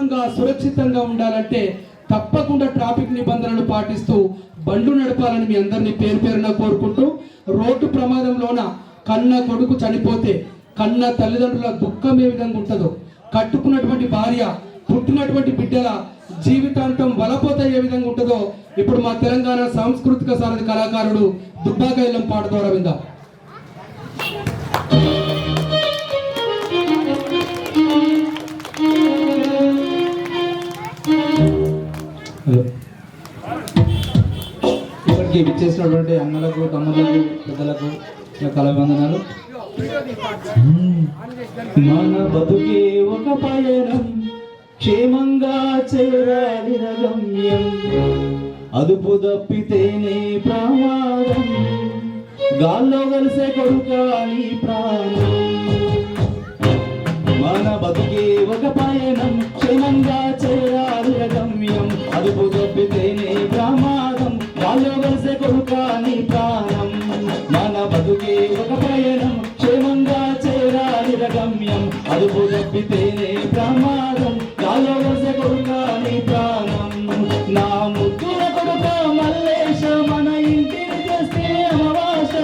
క్షేమంగా సురక్షితంగా ఉండాలంటే తప్పకుండా ట్రాఫిక్ నిబంధనలు పాటిస్తూ బండ్లు నడపాలని మీ అందరినీ పేరు పేరున కోరుకుంటూ, రోడ్డు ప్రమాదంలోన కన్న కొడుకు చనిపోతే కన్న తల్లిదండ్రుల దుఃఖం ఏ విధంగా ఉంటుందో, కట్టుకున్నటువంటి భార్య పుట్టినటువంటి బిడ్డల జీవితాంతం వలపోత ఏ విధంగా ఉంటుందో ఇప్పుడు మా తెలంగాణ సాంస్కృతిక సారథి కళాకారుడు దుబ్బాకైలం పాట ద్వారా విందాం. ఇప్పటికీ విచ్చేసినటువంటి అన్నలకు, తమ్ములకు, పెద్దలకు కళాబంధనాలు. మన బతుకే ఒక పయనం, క్షేమంగా చేరాలి గమ్యం, అదుపు తప్పితేనే ప్రమాదం, గాల్లో కలిసే కొడుకాని ప్రాణం. మన బతుకే ఒక పయనం, క్షేమంగా చేరాలి గమ్యం, అదుపు తప్పితేనే ప్రమాదం, గాల్లో కలిసే కొడుకాని ప్రాణం. మన బతుకే ఒక పయనం, క్షేమంగా చేరాలి గమ్యం, అదుపు తప్పితేనే ప్రమాదం,